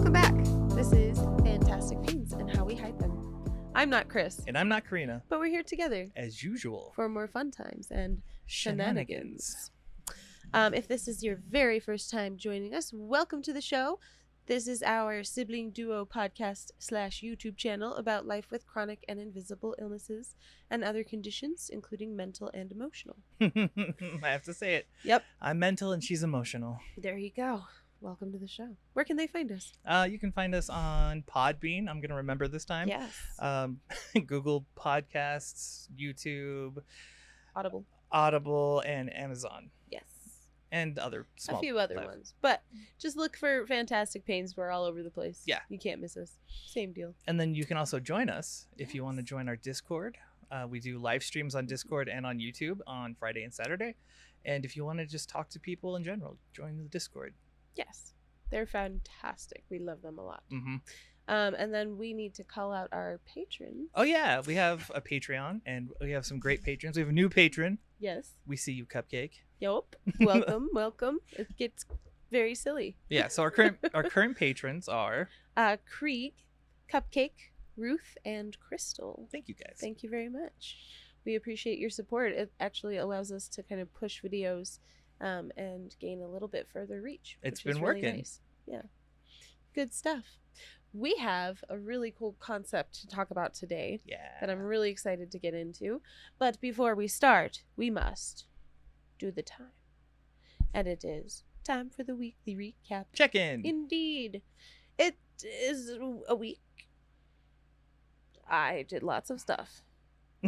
Welcome back. This is Fantastic Pains and How We Hide Them. I'm not Chris. And I'm not Karina. But we're here together. As usual. For more fun times and Shenanigans. If this is your very first time joining us, welcome to the show. This is our sibling duo podcast / YouTube channel about life with chronic and invisible illnesses and other conditions, including mental and emotional. I have to say it. Yep. I'm mental and she's emotional. There you go. Welcome to the show. Where can they find us? You can find us on Podbean. I'm going to remember this time. Yes. Google Podcasts, YouTube, Audible, and Amazon. Yes. And other small. A few other ones. But just look for Fantastic Pains. We're all over the place. Yeah. You can't miss us. Same deal. And then you can also join us if you want to join our Discord. We do live streams on Discord and on YouTube on Friday and Saturday. And if you want to just talk to people in general, join the Discord. Yes. They're fantastic. We love them a lot. Mm-hmm. And then we need to call out our patrons. Oh, yeah. We have a Patreon and we have some great patrons. We have a new patron. Yes. We see you, Cupcake. Yup. Welcome. Welcome. It gets very silly. Yeah. So our current patrons are Krieg, Cupcake, Ruth, and Crystal. Thank you, guys. Thank you very much. We appreciate your support. It actually allows us to kind of push videos and gain a little bit further reach. It's been working. Really nice. Yeah. Good stuff. We have a really cool concept to talk about today. Yeah. That I'm really excited to get into. But before we start, we must do the time. And it is time for the weekly recap. Check-in. Indeed. It is a week. I did lots of stuff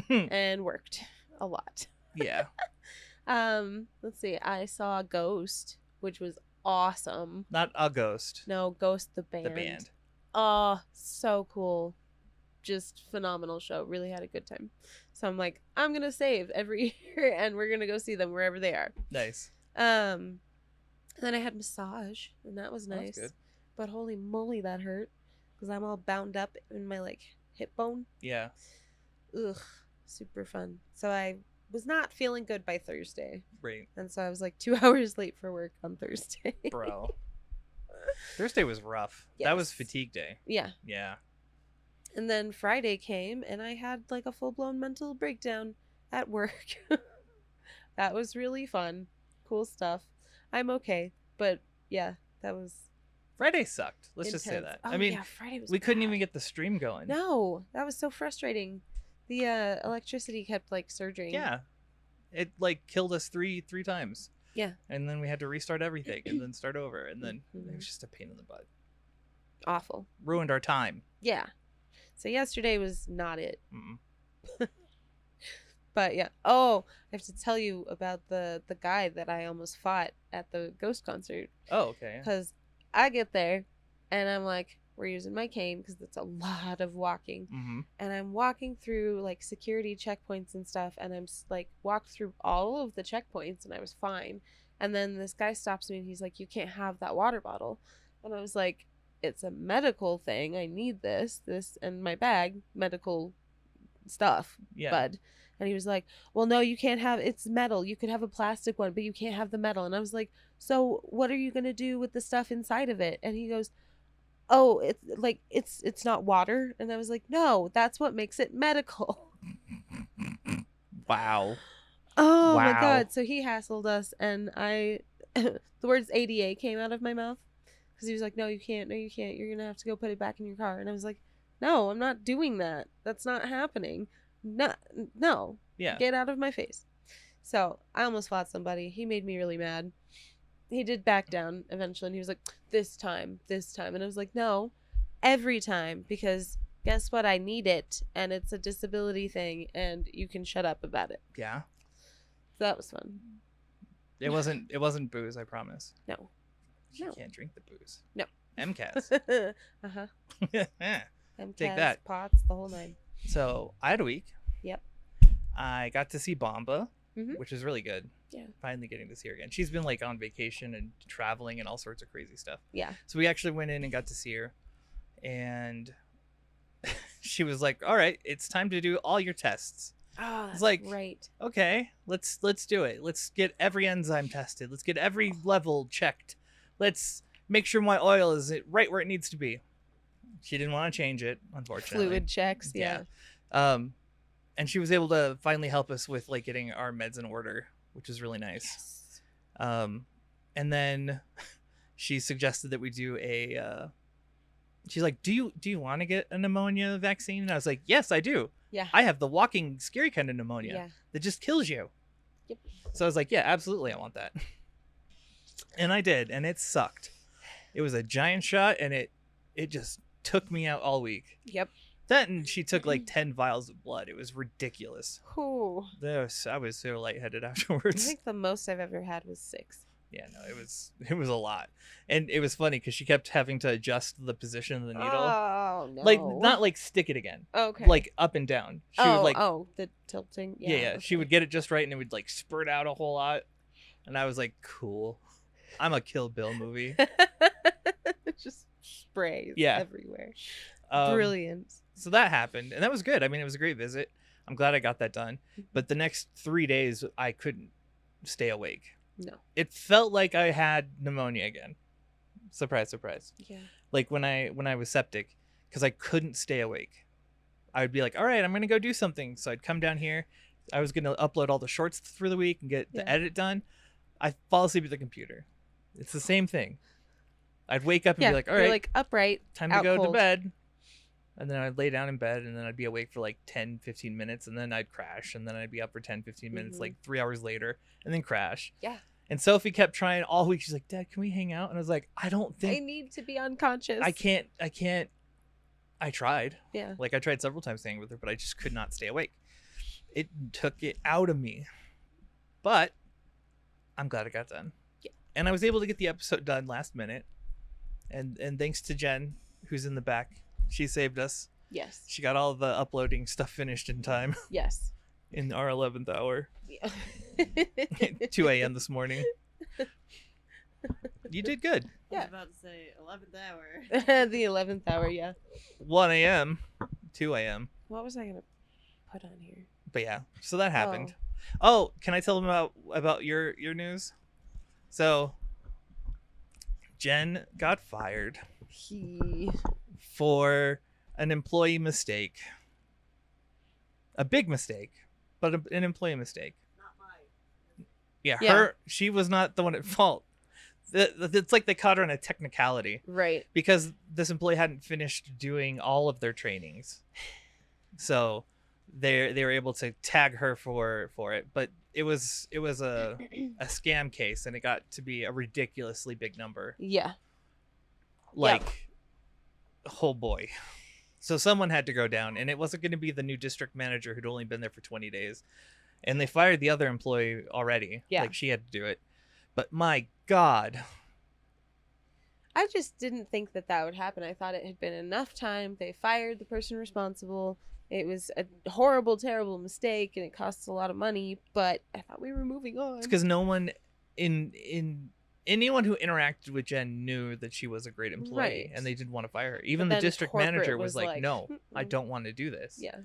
and worked a lot. Yeah. Let's see. I saw Ghost, which was awesome. Not a ghost. No, Ghost the band. The band. Oh, so cool. Just phenomenal show. Really had a good time. So I'm like, I'm gonna save every year and we're gonna go see them wherever they are. Nice. And then I had massage and that was nice. That's good. But holy moly, that hurt because I'm all bound up in my like hip bone. Yeah. Ugh, super fun. So I was not feeling good by Thursday. Right. And so I was like 2 hours late for work on Thursday. Bro. Thursday was rough. Yes. That was fatigue day. Yeah. Yeah. And then Friday came and I had like a full-blown mental breakdown at work. That was really fun. Cool stuff. I'm okay. But yeah, that was Friday sucked. Let's intense. just say that. Oh, I mean, yeah, Friday was we couldn't bad. even get the stream going. No, that was so frustrating. The electricity kept like surging. Yeah. It like killed us three times. Yeah. And then we had to restart everything and then start over. And then it was just a pain in the butt. Awful. Ruined our time. Yeah. So yesterday was not it. Mm-mm. But yeah. Oh, I have to tell you about the guy that I almost fought at the Ghost concert. Oh, okay. Because I get there and I'm like, we're using my cane because it's a lot of walking. Mm-hmm. And I'm walking through like security checkpoints and stuff. And I'm like walked through all of the checkpoints and I was fine. And then this guy stops me and he's like, you can't have that water bottle. And I was like, it's a medical thing. I need this and my bag, medical stuff, Yeah. bud. And he was like, well, no, you can't have, it's metal. You could have a plastic one, but you can't have the metal. And I was like, so what are you going to do with the stuff inside of it? And he goes, oh, it's like, it's not water. And I was like, no, that's what makes it medical. Wow. Oh Wow. my God. So he hassled us and the words ADA came out of my mouth because he was like, no, you can't. You're going to have to go put it back in your car. And I was like, no, I'm not doing that. That's not happening. No. Yeah. Get out of my face. So I almost fought somebody. He made me really mad. He did back down eventually and he was like, this time. And I was like, no, every time, because guess what? I need it and it's a disability thing and you can shut up about it. Yeah. So that was fun. It wasn't booze, I promise. No. You No. can't drink the booze. No. MCAS. Uh-huh. Take MCAS, that. pots, the whole nine. So I had a week. Yep. I got to see Bomba, Mhm. which is really good. Yeah. Finally getting to see her again. She's been like on vacation and traveling and all sorts of crazy stuff. Yeah. So we actually went in and got to see her. And she was like, all right, it's time to do all your tests. Oh, that's like, right. Okay, let's do it. Let's get every enzyme tested. Let's get every level checked. Let's make sure my oil is right where it needs to be. She didn't want to change it, unfortunately. Fluid checks. Yeah. And she was able to finally help us with like getting our meds in order, which was really nice. Yes. And then she suggested that we do she's like, do you want to get a pneumonia vaccine? And I was like, yes, I do. Yeah. I have the walking scary kind of pneumonia that just kills you. Yep. So I was like, yeah, absolutely, I want that. And I did, and it sucked. It was a giant shot, and it just took me out all week. Yep. That, and she took like 10 vials of blood. It was ridiculous. Ooh. I was so lightheaded I afterwards. think the most I've ever had was 6. Yeah, no, it was a lot. And it was funny because she kept having to adjust the position of the needle. Oh, no. Like, not like stick it again. Okay. Like up and down. She would like, the tilting. yeah. Okay. She would get it just right and it would like spurt out a whole lot. And I was like, cool. I'm a Kill Bill movie. Just sprays everywhere. Brilliant. So that happened. And that was good. I mean, it was a great visit. I'm glad I got that done. But the next 3 days, I couldn't stay awake. No. It felt like I had pneumonia again. Surprise, surprise. Yeah. Like when I was septic, because I couldn't stay awake. I would be like, all right, I'm going to go do something. So I'd come down here. I was going to upload all the shorts for the week and get the edit done. I'd fall asleep at the computer. It's the same thing. I'd wake up and be like, all right, like upright, time to go to bed. And then I'd lay down in bed and then I'd be awake for like 10, 15 minutes and then I'd crash and then I'd be up for 10, 15 minutes, like 3 hours later and then crash. Yeah. And Sophie kept trying all week. She's like, Dad, can we hang out? And I was like, I don't think I need to be unconscious. I can't. I tried. Yeah. Like I tried several times staying with her, but I just could not stay awake. It took it out of me. But I'm glad it got done. Yeah. And I was able to get the episode done last minute. And thanks to Jen, who's in the back. She saved us. Yes. She got all the uploading stuff finished in time. Yes. In our 11th hour. Yeah. 2 a.m. this morning. You did good. I Yeah. was about to say 11th hour. The 11th hour, yeah. 1 a.m. 2 a.m. What was I going to put on here? But yeah, so that happened. Oh, can I tell them about your news? So Jen got fired for an employee mistake. A big mistake, but an employee mistake. Not mine. Yeah, she was not the one at fault. It's like they caught her in a technicality. Right. Because this employee hadn't finished doing all of their trainings. So they were able to tag her for it, but it was a scam case and it got to be a ridiculously big number. Yeah. Like oh boy. So someone had to go down and it wasn't going to be the new district manager who'd only been there for 20 days. And they fired the other employee already. Yeah. Like she had to do it. But my God. I just didn't think that would happen. I thought it had been enough time. They fired the person responsible. It was a horrible, terrible mistake, and it costs a lot of money. But I thought we were moving on. It's because no one anyone who interacted with Jen knew that she was a great employee, and they didn't want to fire her. Even the district manager was like, "No, I don't want to do this." Yeah.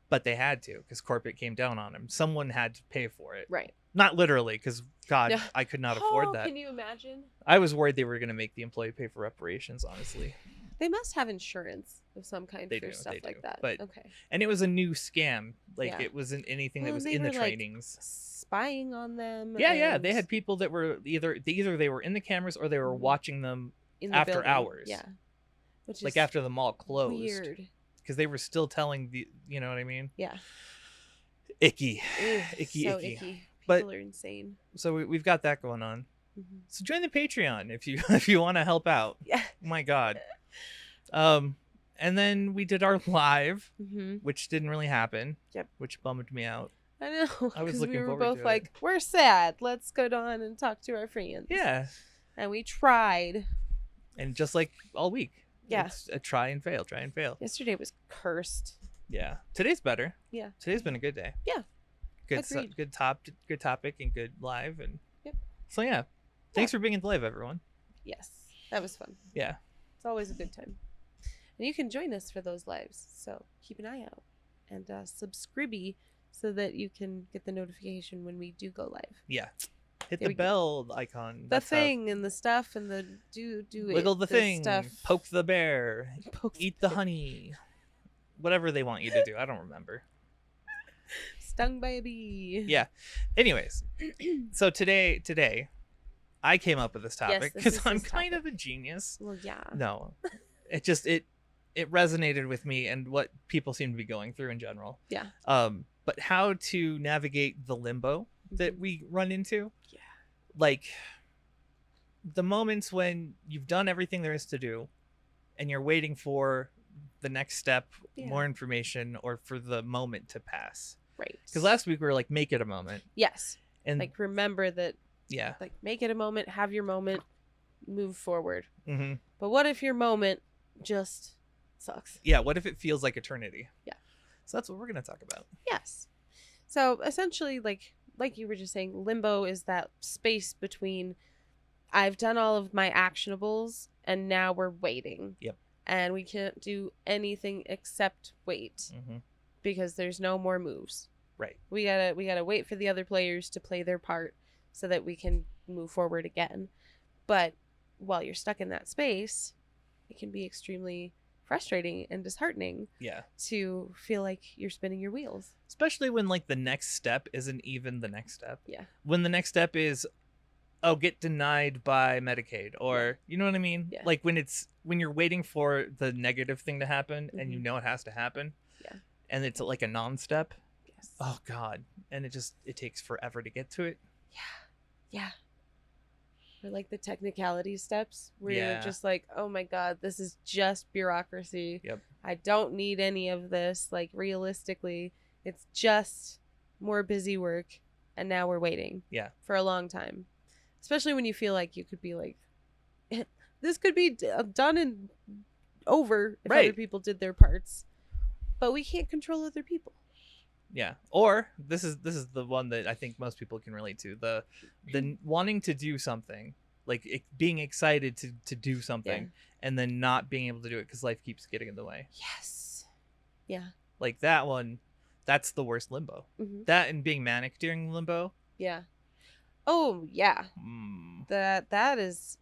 But they had to because corporate came down on them. Someone had to pay for it. Right. Not literally, because God, No. I could not afford that. Can you imagine? I was worried they were going to make the employee pay for reparations, honestly. They must have insurance of some kind They for do, stuff they like do. that. But- okay. And it was a new scam. Like, Yeah. it wasn't anything that Well, was they in the were, like, trainings. spying on them. Yeah. They and had people that were either they were in the cameras or they were Mhm. watching them in the after building. hours. Yeah. Which like is after the mall closed. weird. Because they were still telling the, you know what I mean? Yeah. Icky. Ugh, Icky, so icky. icky. But- People are insane. So we've got that going on. Mhm. So join the Patreon if you if you want to help out. Yeah. Oh my God. And then we did our live, Mm-hmm. which didn't really happen. Yep. Which bummed me out. I know. I was 'cause looking we were forward both to it. like, we're sad. Let's go down and talk to our friends. Yeah. And we tried. And just like all week. Yeah. It's a try and fail. Yesterday was cursed. Yeah. Today's better. Yeah. Today's been a good day. Yeah. Good Agreed. good topic and good live and Yep. So yeah. Thanks for being in the live, everyone. Yes. That was fun. Yeah. It's always a good time. And you can join us for those lives. So keep an eye out. And subscribe so that you can get the notification when we do go live. Yeah. Hit There the we go. bell icon. The That's how- thing and the stuff and the do wiggle it, the thing. stuff. Poke the bear. Poke Eat the honey. Whatever they want you to do. I don't remember. Stung by a bee. Yeah. Anyways, so today I came up with this topic this because is I'm his kind topic. of a genius. Well, yeah. No, it resonated with me and what people seem to be going through in general. Yeah. But how to navigate the limbo that Mhm. we run into. Yeah. Like the moments when you've done everything there is to do and you're waiting for the next step, Yeah. more information, or for the moment to pass. Right. Because last week we were like, make it a moment. Yes. And Like remember that. yeah. Like make it a moment. Have your moment. Move forward. Mm-hmm. But what if your moment just sucks? Yeah. What if it feels like eternity? Yeah. So that's what we're going to talk about. Yes. So essentially, like you were just saying, limbo is that space between I've done all of my actionables and now we're waiting. Yep. And we can't do anything except wait Mm-hmm. because there's no more moves. Right. We gotta wait for the other players to play their part so that we can move forward again. But while you're stuck in that space, it can be extremely frustrating and disheartening Yeah. to feel like you're spinning your wheels. Especially when like the next step isn't even the next step. Yeah. When the next step is, oh, get denied by Medicaid, or you know what I mean? Yeah. Like when you're waiting for the negative thing to happen and you Mhm. know it has to happen. Yeah. And it's like a non-step. Yes. Oh God. And it takes forever to get to it. Yeah. Or like the technicality steps where Yeah. you're just like, oh my God, this is just bureaucracy. Yep. I don't need any of this. Like realistically, it's just more busy work. And now we're waiting. Yeah. For a long time. Especially when you feel like you could be like, this could be done and over if Right. other people did their parts. But we can't control other people. Yeah. Or this is the one that I think most people can relate to. The wanting to do something, like being excited to do something and then not being able to do it because life keeps getting in the way. Yes. Yeah. Like that one, that's the worst limbo. Mm-hmm. That and being manic during limbo. Yeah. Oh, yeah. That is...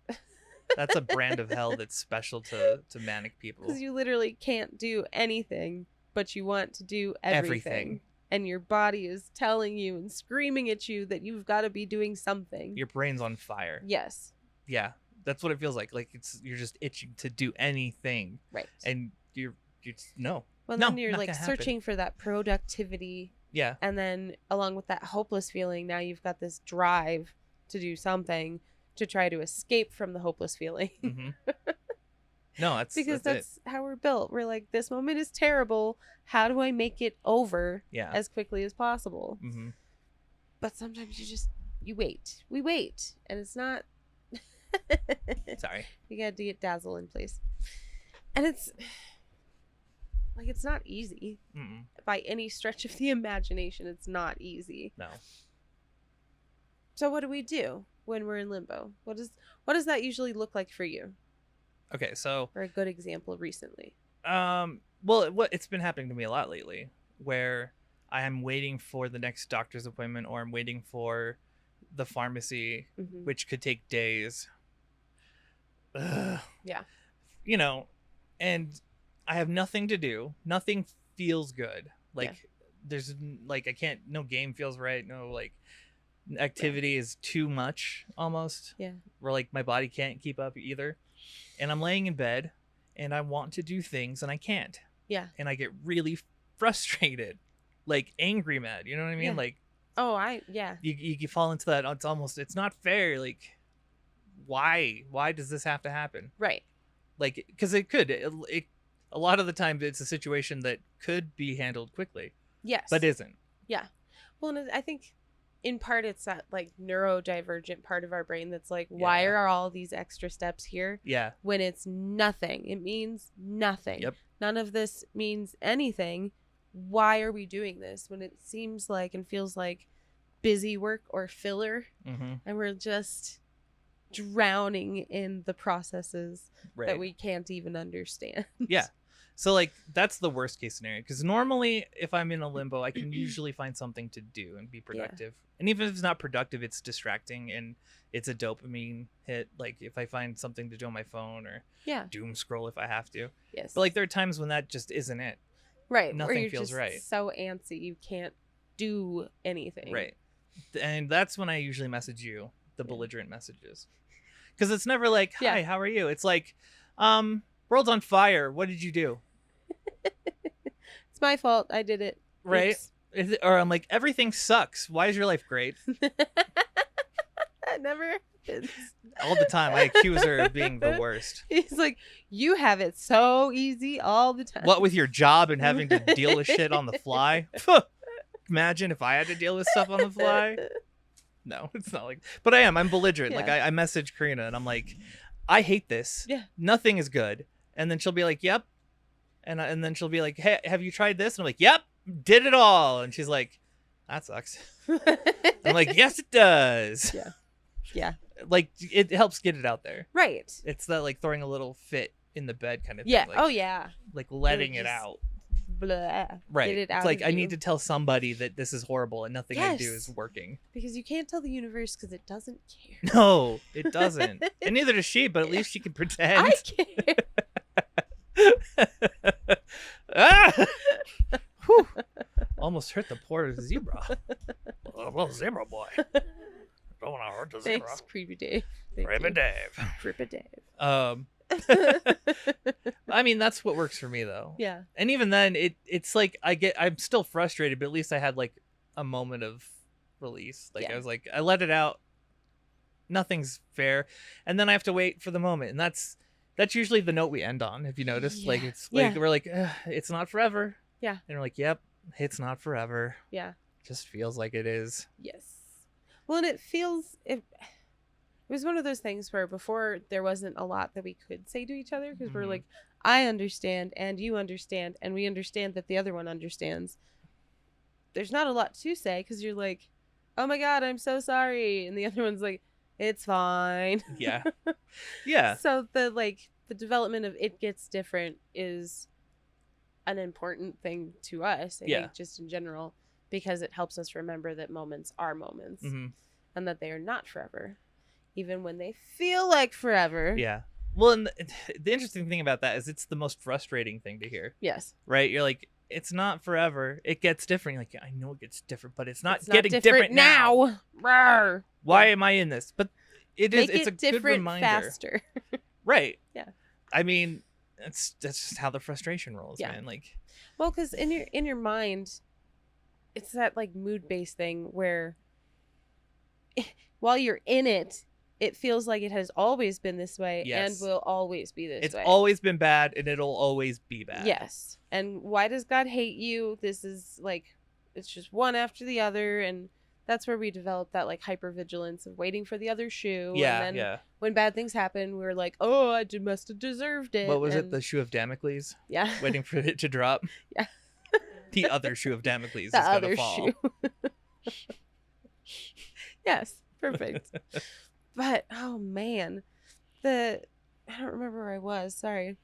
That's a brand of hell that's special to manic people. Because you literally can't do anything, but you want to do everything. And your body is telling you and screaming at you that you've got to be doing something. Your brain's on fire. Yes. Yeah, that's what it feels like. Like you're just itching to do anything, Right. and you're just no. Well, No, then you're not like gonna happen. searching for that productivity. Yeah. And then along with that hopeless feeling, now you've got this drive to do something to try to escape from the hopeless feeling. Mm-hmm. No, Because that's that's how we're built. We're like, this moment is terrible. How do I make it over Yeah. as quickly as possible? Mm-hmm. But sometimes you wait. We wait. And it's not... Sorry. You gotta get dazzle in place. And it's... Like, it's not easy. Mm-mm. By any stretch of the imagination, it's not easy. No. So what do we do when we're in limbo? What does that usually look like for you? Okay, so Or a good example recently? well, it's been happening to me a lot lately, where I am waiting for the next doctor's appointment, or I'm waiting for the pharmacy, Mm-hmm. which could take days. Ugh. Yeah. You know, and I have nothing to do. Nothing feels good. Like there's like no game feels right. No like activity is too much almost. Yeah. Where like my body can't keep up either. And I'm laying in bed and I want to do things and I can't. Yeah. And I get really frustrated, like angry mad. You know what I mean? Yeah. Like Oh, you fall into that. It's not fair. Like why does this have to happen? Right. Like because it could. It a lot of the time it's a situation that could be handled quickly, Yes. but isn't. Yeah. Well, and I think in part it's that like neurodivergent part of our brain that's like, why Yeah. are all these extra steps here Yeah. when it's nothing? It means nothing. Yep. None of this means anything. Why are we doing this when it seems like and feels like busy work or filler, Mm-hmm. and we're just drowning in the processes Right. that we can't even understand? Yeah. So like that's the worst case scenario, because normally if I'm in a limbo, I can usually find something to do and be productive. And even if it's not productive, it's distracting and it's a dopamine hit. Like if I find something to do on my phone or doom scroll if I have to. Yes. But like there are times when that just isn't it. Right. Nothing or you're feels just right. so antsy you can't do anything. Right. And that's when I usually message you the belligerent messages. Because it's never like, hi, how are you? It's like, world's on fire. What did you do? It's my fault. I did it. Right? Or I'm like, everything sucks. Why is your life great? That never happens. All the time. I accuse her of being the worst. He's like, you have it so easy all the time. What with your job and having to deal with shit on the fly? Imagine if I had to deal with stuff on the fly. No, it's not like, but I am. I'm belligerent. Like I message Karina and I'm like, I hate this. Yeah. Nothing is good. And then she'll be like, yep. And then she'll be like, hey, have you tried this? And I'm like, yep, did it all. And she's like, that sucks. I'm like, yes, it does. Yeah. Yeah. Like it helps get it out there. Right. It's that like throwing a little fit in the bed kind of thing. Like, oh yeah. Like letting it out. Blah, right. Get it out it's like I you. need to tell somebody that this is horrible and nothing I do is working. Because you can't tell the universe because it doesn't care. No, it doesn't. And neither does she, but at least she can pretend. I care. Ah! Whew. Almost hurt the poor zebra. Little zebra boy. Don't want to hurt the zebra. Thanks, Creepy Dave. Creepy Dave. Creepy Dave. I mean, that's what works for me though. Yeah. And even then it's like I'm still frustrated, but at least I had like a moment of release. Like I was like, I let it out. Nothing's fair. And then I have to wait for the moment. And that's usually the note we end on, if you notice. Like it's like we're like, it's not forever. Yeah. And we're like, yep, it's not forever. Yeah. Just feels like it is. Yes. Well, and it was one of those things where before there wasn't a lot that we could say to each other because we're like, I understand and you understand and we understand that the other one understands. There's not a lot to say because you're like, oh my God, I'm so sorry. And the other one's like, it's fine. Yeah. Yeah. So the development of it gets different is an important thing to us. I think just in general, because it helps us remember that moments are moments and that they are not forever. Even when they feel like forever. Yeah. Well, and the interesting thing about that is it's the most frustrating thing to hear. Yes. Right? You're like, it's not forever. It gets different. You're like, I know it gets different, but it's not getting different now. Rawr. Why am I in this? But it's a good reminder. Faster. Right. Yeah. I mean, that's just how the frustration rolls, man. Like, well, because in your mind, it's that like mood-based thing where while you're in it, it feels like it has always been this way and will always be this way. It's always been bad and it'll always be bad. Yes. And why does God hate you? This is like, it's just one after the other. And that's where we develop that like hypervigilance of waiting for the other shoe. Yeah. And then when bad things happen, we're like, oh, I must have deserved it. What was it? The shoe of Damocles? Yeah. Waiting for it to drop? Yeah. The other shoe of Damocles the is going other to fall. Shoe. Yes. Perfect. But oh man, I don't remember where I was. Sorry.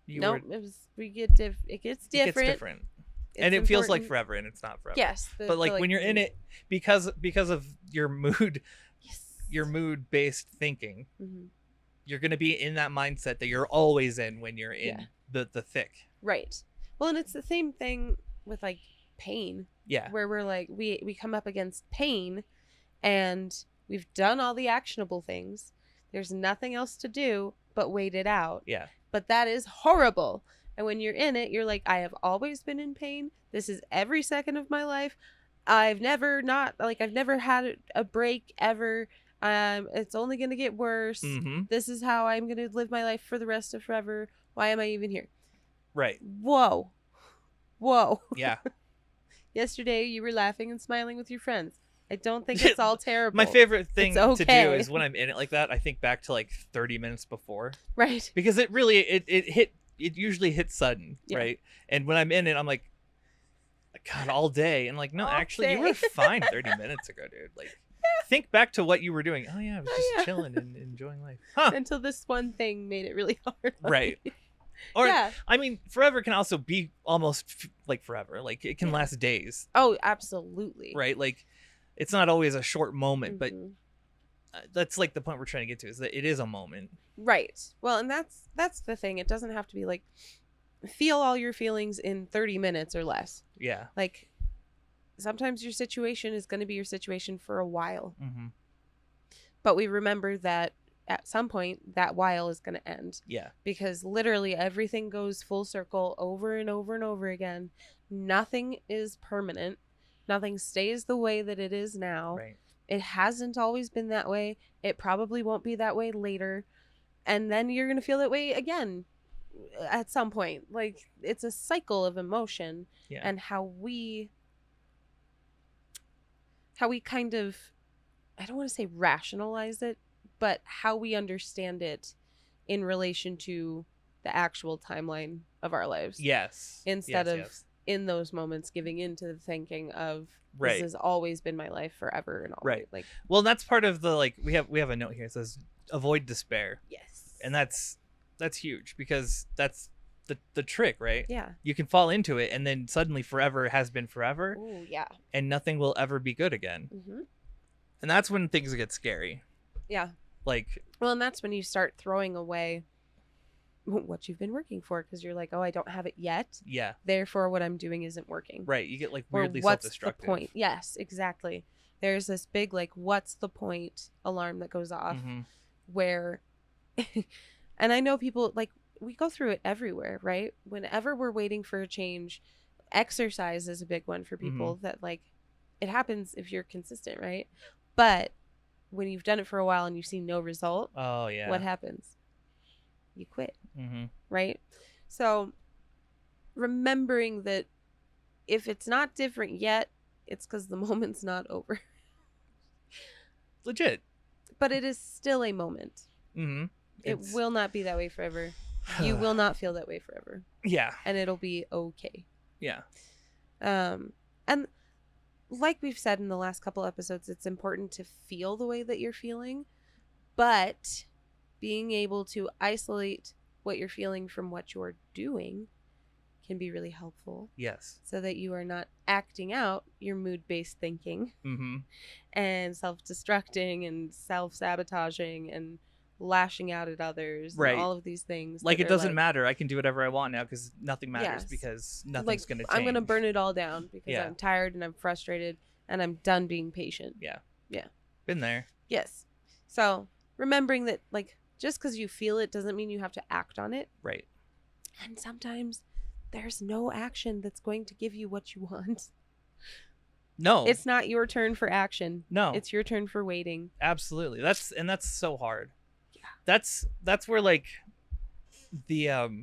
It gets different. And it feels like forever, and it's not forever. Yes, but like when you're in it, because of your mood, your mood based thinking, you're gonna be in that mindset that you're always in when you're in the thick. Right. Well, and it's the same thing with like pain. Yeah. Where we're like we come up against pain, and we've done all the actionable things. There's nothing else to do but wait it out. Yeah. But that is horrible. And when you're in it, you're like, I have always been in pain. This is every second of my life. I've never had a break ever. It's only going to get worse. This is how I'm going to live my life for the rest of forever. Why am I even here? Right. Whoa. Yeah. Yesterday, you were laughing and smiling with your friends. I don't think it's all terrible. My favorite thing to do is when I'm in it like that, I think back to like 30 minutes before. Right. Because it really, it usually hits sudden, right? And when I'm in it, I'm like, God, all day. And like, no, actually, you were fine 30 minutes ago, dude. Like, think back to what you were doing. Oh, yeah, I was just chilling and enjoying life. Huh. Until this one thing made it really hard. Right. Or Yeah. I mean, forever can also be almost like forever. Like it can last days, Oh, absolutely. right? Like it's not always a short moment, but Mhm. that's like the point we're trying to get to, is that it is a moment. Right. Well, and that's the thing. It doesn't have to be like feel all your feelings in 30 minutes or less. Yeah. Like sometimes your situation is going to be your situation for a while. Mm-hmm. But we remember that at some point that while is going to end. Yeah. Because literally everything goes full circle over and over and over again. Nothing is permanent. Nothing stays the way that it is now. Right. It hasn't always been that way. It probably won't be that way later. And then you're going to feel that way again at some point. Like it's a cycle of emotion. Yeah. And how we kind of, I don't want to say rationalize it, but how we understand it in relation to the actual timeline of our lives. Yes. Instead Yes, of yes. in those moments giving into the thinking of Right. this has always been my life forever and all. Right. Like, Well, that's part of the, like, we have a note here. It says avoid despair. yes. And that's huge, because that's the trick, right? Yeah. You can fall into it, and then suddenly forever has been forever, Oh, yeah. and nothing will ever be good again. Mm-hmm. And that's when things get scary. Yeah. Like, Well, and that's when you start throwing away what you've been working for, because you're like, oh, I don't have it yet. yeah, Therefore, what I'm doing isn't working. right. You get like Or weirdly what's the self-destructive. point? Yes, exactly. There's this big, like, what's the point alarm that goes off Mhm. where, and I know people, like, we go through it everywhere, right? Whenever we're waiting for a change, exercise is a big one for people that, like, it happens if you're consistent, right? But when you've done it for a while and you see no result, Oh yeah. what happens? You quit, Mm-hmm. right? So remembering that if it's not different yet, it's because the moment's not over. Legit. But it is still a moment. Mm-hmm. It will not be that way forever. You will not feel that way forever. Yeah. And it'll be okay. Yeah. And like we've said in the last couple episodes, it's important to feel the way that you're feeling, but being able to isolate what you're feeling from what you're doing can be really helpful, Yes. so that you are not acting out your mood-based thinking Mm-hmm. and self-destructing and self-sabotaging and lashing out at others, Right. and all of these things. Like, that it are doesn't matter. I can do whatever I want now because nothing matters, Yes. because like, nothing's going to change. I'm going to burn it all down because Yeah. I'm tired and I'm frustrated and I'm done being patient. Yeah. Yeah. Been there. Yes. So remembering that, like, just because you feel it doesn't mean you have to act on it. Right. And sometimes there's no action that's going to give you what you want. No. It's not your turn for action. No. It's your turn for waiting. Absolutely. That's so hard. Yeah. That's where, like, the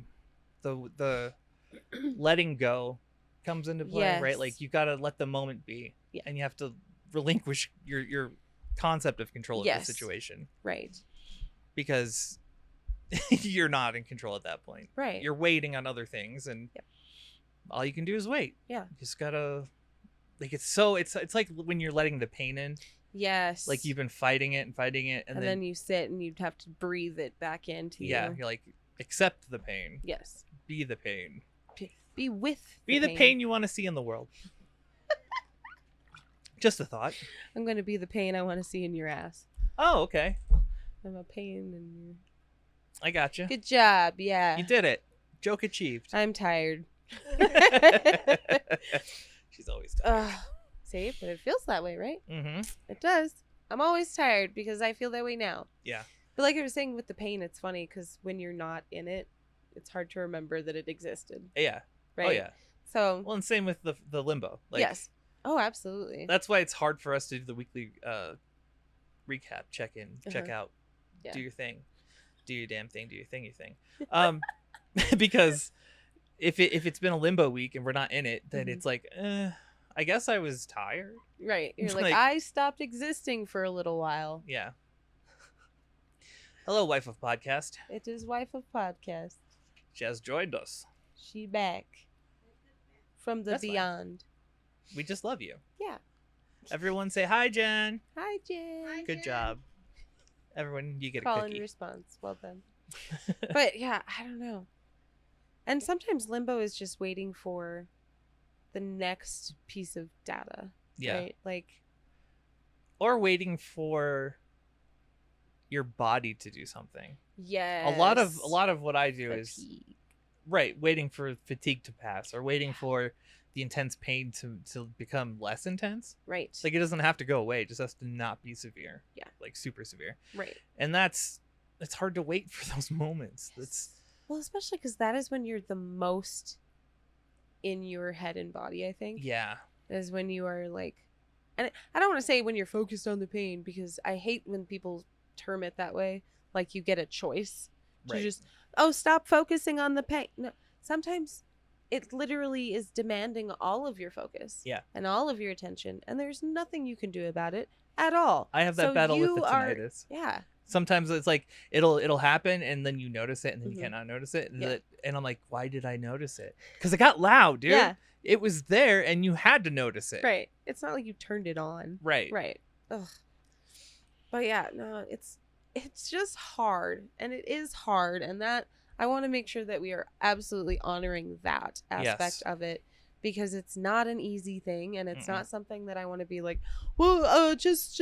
letting go comes into play, right? Yes. Like, you got to let the moment be. Yeah. And you have to relinquish your concept of control of Yes. the situation, Right. because you're not in control at that point. Right. You're waiting on other things, and Yep. all you can do is wait. Yeah. You just gotta, like, it's like when you're letting the pain in, Yes. like you've been fighting it, and then you sit and you'd have to breathe it back into yeah, you. you're like, accept the pain, Yes. be the pain, Be with be the pain you want to see in the world. Just a thought. I'm going to be the pain I want to see in your ass. Oh, okay, I'm a pain in your... I got you. Good job. Yeah. You did it. Joke achieved. I'm tired. She's always tired. See, but it feels that way, right? Mm-hmm. It does. I'm always tired because I feel that way now. Yeah. But like I was saying with the pain, it's funny because when you're not in it, it's hard to remember that it existed. Yeah. Right? Oh yeah. So, Well, and same with the limbo. Like, yes. Oh, absolutely. That's why it's hard for us to do the weekly recap, check in, check out, Yeah. do your thing, do your damn thing, do your thing, because if it's been a limbo week and we're not in it, then Mhm. it's like, I guess I was tired. Right. You're like, Like- I stopped existing for a little while. Yeah. Hello, wife of podcast. It is wife of podcast. She has joined us. She back from the That's fine. beyond. We just love you. Yeah. Everyone say hi, Jen. Hi, Jen. Good job. Everyone, you get a Call and cookie. response. Well done. But yeah, I don't know. And sometimes limbo is just waiting for the next piece of data. Yeah. Right? Like, or waiting for your body to do something. yes. A lot of what I do is Fatigue. right, waiting for fatigue to pass, or waiting for the intense pain to become less intense. Right. Like, it doesn't have to go away, it just has to not be severe. Yeah. Like super severe. Right. And it's hard to wait for those moments. That's Well, especially because that is when you're the most in your head and body, I think. yeah. Is when you are like, and I don't want to say when you're focused on the pain, because I hate when people term it that way. Like you get a choice to Right. just, oh, stop focusing on the pain. No, sometimes it literally is demanding all of your focus. Yeah. And all of your attention. And there's nothing you can do about it at all. I have that So battle with you the are- tinnitus. Yeah. Sometimes it's like it'll happen and then you notice it and then you Mhm. cannot notice it Yeah. and I'm like, why did I notice it? Because it got loud, dude. Yeah. It was there and you had to notice it. Right. It's not like you turned it on. Right. Right. Ugh. But yeah, no, it's just hard, and it is hard, and that I want to make sure that we are absolutely honoring that aspect Yes. of it, because it's not an easy thing, and it's Mm-mm. not something that I want to be like, well, just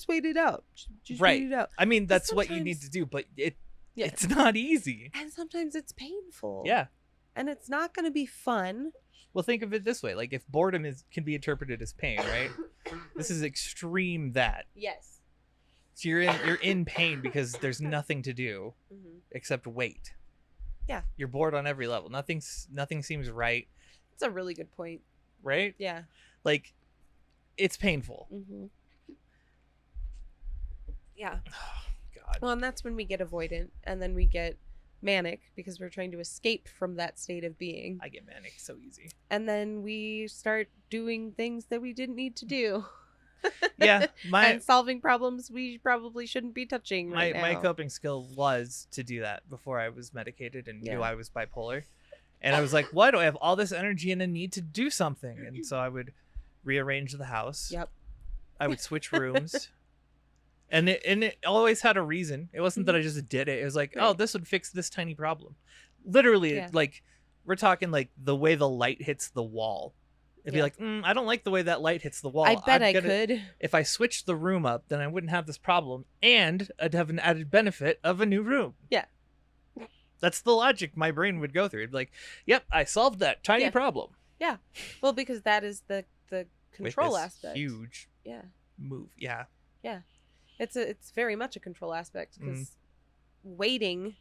wait it out, just Right. wait it out. I mean, But that's what you need sometimes- to do, but Yeah. it's not easy. And sometimes it's painful. Yeah. And it's not going to be fun. Well, think of it this way: like if boredom can be interpreted as pain, right? This is extreme that. Yes. So you're in pain because there's nothing to do Mm-hmm. except wait. Yeah. You're bored on every level. Nothing seems right, It's a really good point. right? Yeah. Like it's painful. Mm-hmm. Yeah. Oh, God. Well, and that's when we get avoidant, and then we get manic because we're trying to escape from that state of being. I get manic so easy. And then we start doing things that we didn't need to do. Yeah, And solving problems we probably shouldn't be touching right my now. coping skill was to do that before I was medicated and Yeah. knew I was bipolar. And I was like, why do I have all this energy and a need to do something? And so I would rearrange the house. Yep. I would switch rooms. And it always had a reason. It wasn't that I just did it. It was like, oh, Right. this would fix this tiny problem. Literally, Yeah. like we're talking like the way the light hits the wall. It'd be Yeah. like, I don't like the way that light hits the wall. I bet I I'm gonna- could. If I switched the room up, then I wouldn't have this problem, and I'd have an added benefit of a new room. Yeah. That's the logic my brain would go through. It'd be like, yep, I solved that tiny Yeah. problem. Well, because that is the With control this aspect. huge Yeah. move. Yeah. It's very much a control aspect because waiting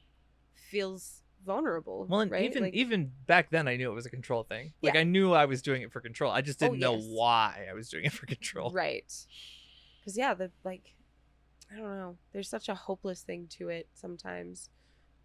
feels vulnerable. Well, and right? even back then, I knew it was a control thing. Like, Yeah. I knew I was doing it for control. I just Oh, didn't know yes. why I was doing it for control. Right. Because, yeah, I don't know. There's such a hopeless thing to it sometimes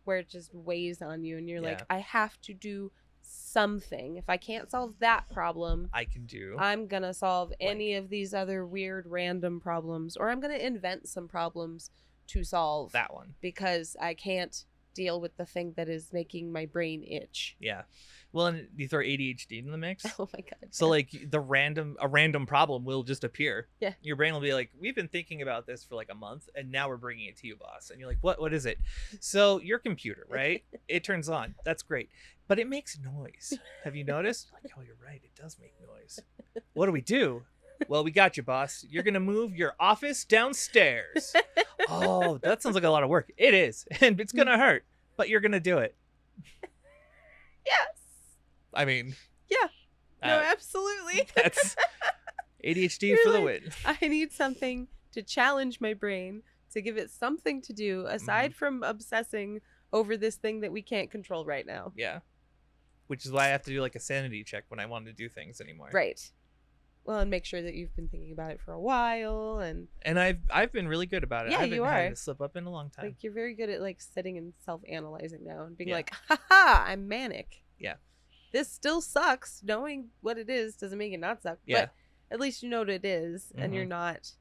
where it just weighs on you and you're like, Yeah. I have to do something. If I can't solve that problem, I can do. I'm going to solve any of these other weird random problems, or I'm going to invent some problems to solve that one. because I can't deal with the thing that is making my brain itch. Yeah. Well, and you throw ADHD in the mix. Oh my God. So like a random problem will just appear. Yeah. Your brain will be like, we've been thinking about this for like a month and now we're bringing it to you, boss. And you're like, what is it? So your computer, right? It turns on. That's great. But it makes noise. Have you noticed? Like, oh, you're right. It does make noise. What do? Well, we got you, boss. You're going to move your office downstairs. Oh, that sounds like a lot of work. It is. And it's going to hurt, but you're going to do it. Yes. I mean, Yeah. No, uh, absolutely. that's ADHD You're for the like, win. I need something to challenge my brain, to give it something to do aside Mm-hmm. from obsessing over this thing that we can't control right now. Yeah. Which is why I have to do like a sanity check when I want to do things anymore. Right. Well, and make sure that you've been thinking about it for a while, and And I've been really good about it. Yeah, I haven't you had are. to slip up in a long time. like you're very good at like sitting and self-analyzing now and being Yeah. like, haha, I'm manic. Yeah. This still sucks. Knowing what it is doesn't make it not suck. Yeah. But at least you know what it is, and Mhm. you're not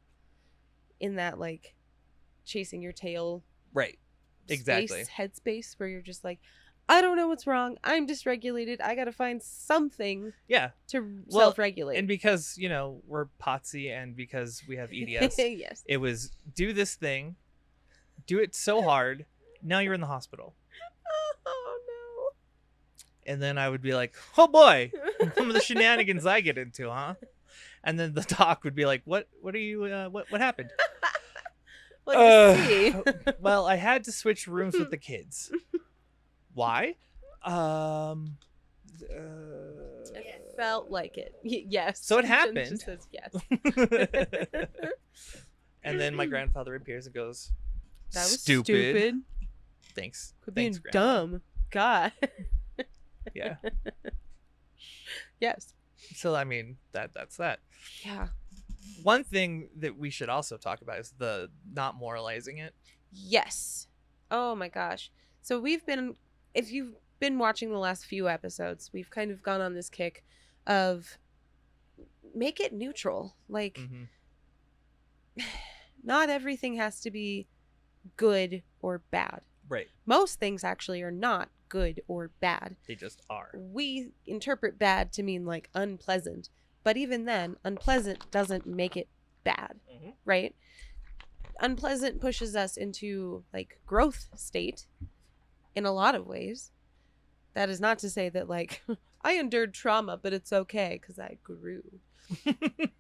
in that like chasing your tail Right. Exactly. headspace where you're just like, I don't know what's wrong. I'm dysregulated. I got to find something Yeah. to Well, self-regulate. And because, we're potsy and because we have EDS, Yes. it was do this thing, do it so hard, now you're in the hospital. Oh And then I would be like, oh boy, some of the shenanigans I get into, huh? And then the doc would be like, what are you, what happened? Like, see. Well, I had to switch rooms with the kids. Why? It felt like it. Yes. So it Jen happened. just says yes. And then my grandfather appears and goes, That was stupid. stupid. Thanks. Quit Thanks, being Grandpa. dumb. God. Yeah. Yes. So I mean that's that. Yeah. One thing that we should also talk about is the not moralizing it. Yes. Oh my gosh. So if you've been watching the last few episodes, we've kind of gone on this kick of make it neutral. Like, not everything has to be good or bad. Right. Most things actually are not good or bad. They just are. We interpret bad to mean like unpleasant. But even then, unpleasant doesn't make it bad, right? Unpleasant pushes us into like growth state in a lot of ways. That is not to say that like I endured trauma, but it's okay because I grew.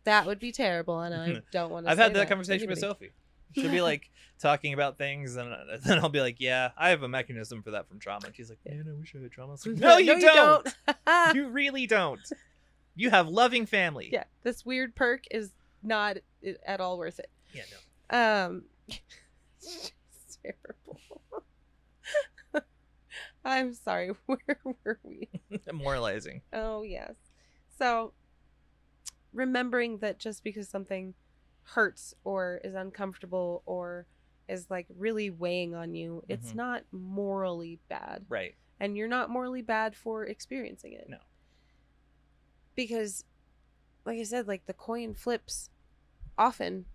That would be terrible, and I don't want to. I've had that conversation with Sophie. She'll be like talking about things, and then I'll be like, "Yeah, I have a mechanism for that from trauma." And she's like, "Man, I wish I had trauma." I was like, no, you don't. You really don't. You have loving family. Yeah, this weird perk is not at all worth it. Yeah, no. It's terrible. I'm sorry. Where were we? Moralizing. Oh, yes. So, remembering that just because something hurts or is uncomfortable or is like really weighing on you, it's not morally bad. Right. And you're not morally bad for experiencing it. No. Because, like I said, like the coin flips often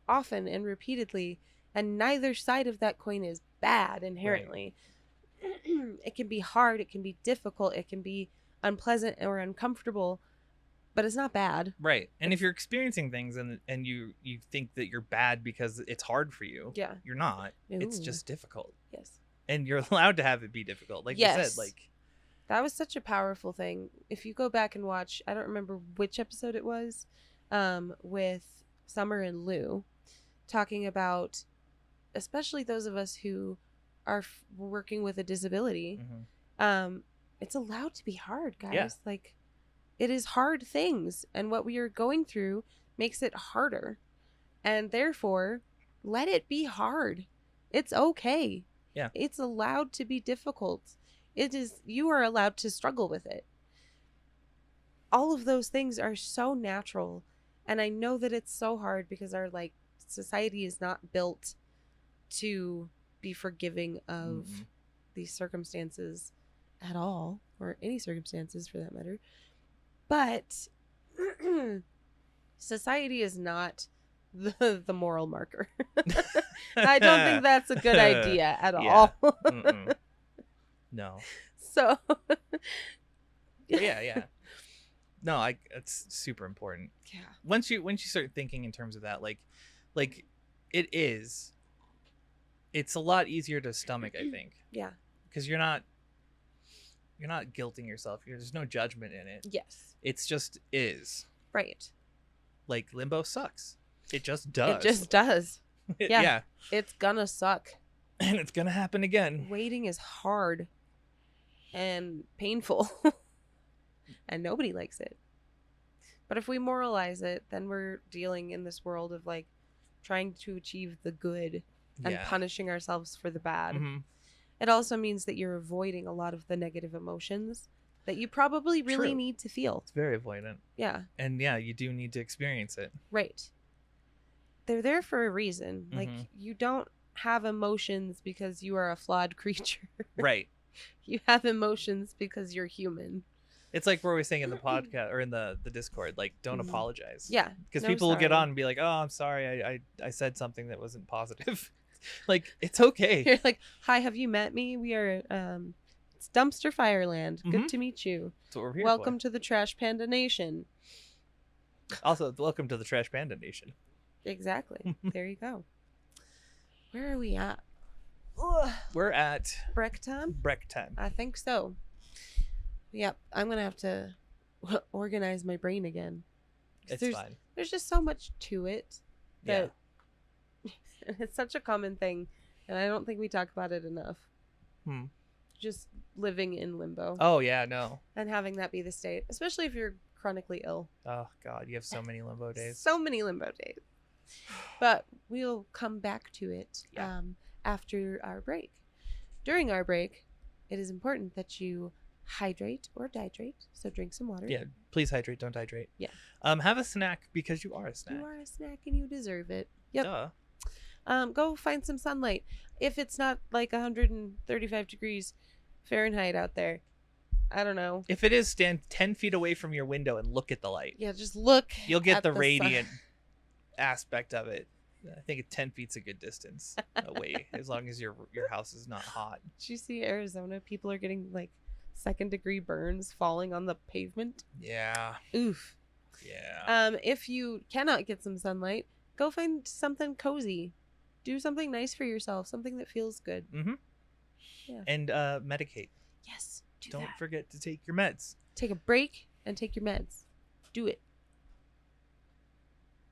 and repeatedly, and neither side of that coin is bad inherently. Right. It can be hard, it can be difficult, it can be unpleasant or uncomfortable, but it's not bad. Right. And if you're experiencing things and you think that you're bad because it's hard for you, yeah, you're not. Ooh. It's just difficult. Yes. And you're allowed to have it be difficult. Like you said, like that was such a powerful thing. If you go back and watch, I don't remember which episode it was, with Summer and Lou, talking about especially those of us who are working with a disability. It's allowed to be hard, guys. Yeah. Like, it is hard things, and what we are going through makes it harder, and therefore let it be hard. It's okay. Yeah, it's allowed to be difficult. You are allowed to struggle with it. All of those things are so natural, and I know that it's so hard because our like society is not built to be forgiving of these circumstances at all, or any circumstances for that matter. But society is not the moral marker. I don't think that's a good idea at all. No. So yeah. No, it's super important. Yeah. Once you start thinking in terms of that, like it's a lot easier to stomach, I think. Yeah. Because you're not guilting yourself. There's no judgment in it. Yes. It's just is. Right. Like limbo sucks. It just does. It just does. Yeah. It's gonna suck. And it's gonna happen again. Waiting is hard and painful. And nobody likes it. But if we moralize it, then we're dealing in this world of like trying to achieve the good and punishing ourselves for the bad. It also means that you're avoiding a lot of the negative emotions that you probably really need to feel. It's very avoidant. Yeah. And yeah, you do need to experience it. Right. They're there for a reason. Like, you don't have emotions because you are a flawed creature. Right. You have emotions because you're human. It's like we're always saying in the podcast or in the Discord, like, don't apologize. Yeah. Because people will get on and be like, oh, I'm sorry. I said something that wasn't positive. Like, it's okay. You're like, hi, have you met me? We are, it's Dumpster Fireland. Good to meet you. That's what we're here Welcome for. to the Trash Panda Nation. Also, welcome to the Trash Panda Nation. Exactly. There you go. Where are we at? We're at Break time? break time. I think so. Yep. I'm gonna have to organize my brain again. 'Cause It's there's fine. there's just so much to it Yeah. that it's such a common thing, and I don't think we talk about it enough. Just living in limbo Oh yeah, no. and having that be the state, especially if you're chronically ill. Oh god, you have so many limbo days. So many limbo days. But we'll come back to it Yeah. after our break. During our break, it is important that you hydrate or dehydrate. So drink some water. Yeah, please hydrate, don't hydrate. Yeah. Have a snack because you are a snack. You are a snack and you deserve it. Yep. Duh. Go find some sunlight. If it's not like 135 degrees Fahrenheit out there, I don't know. If it is, stand 10 feet away from your window and look at the light. Yeah, just look. You'll get at the sun. radiant aspect of it. I think 10 feet's a good distance away, as long as your house is not hot. Did you see Arizona? People are getting like 2nd-degree burns falling on the pavement. Yeah. Oof. Yeah. If you cannot get some sunlight, go find something cozy. Do something nice for yourself, something that feels good. Mm-hmm. Yeah. And medicate. Yes. Don't forget to take your meds. Take a break and take your meds. Do it.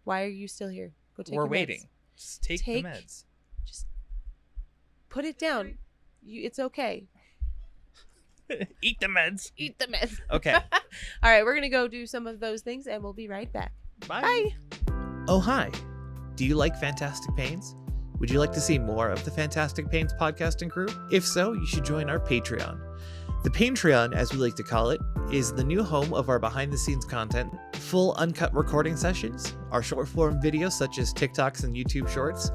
Why are you still here? Go take We're your meds. waiting. Just take the meds. Just put it down. It's okay. Eat the meds. Eat the meds. Okay. All right, we're going to go do some of those things and we'll be right back. Bye. Bye. Oh, hi. Do you like Fantastic Pains? Would you like to see more of the Fantastic Pains podcasting crew? If so, you should join our Patreon. The Patreon, as we like to call it, is the new home of our behind-the-scenes content, full uncut recording sessions, our short-form videos such as TikToks and YouTube Shorts,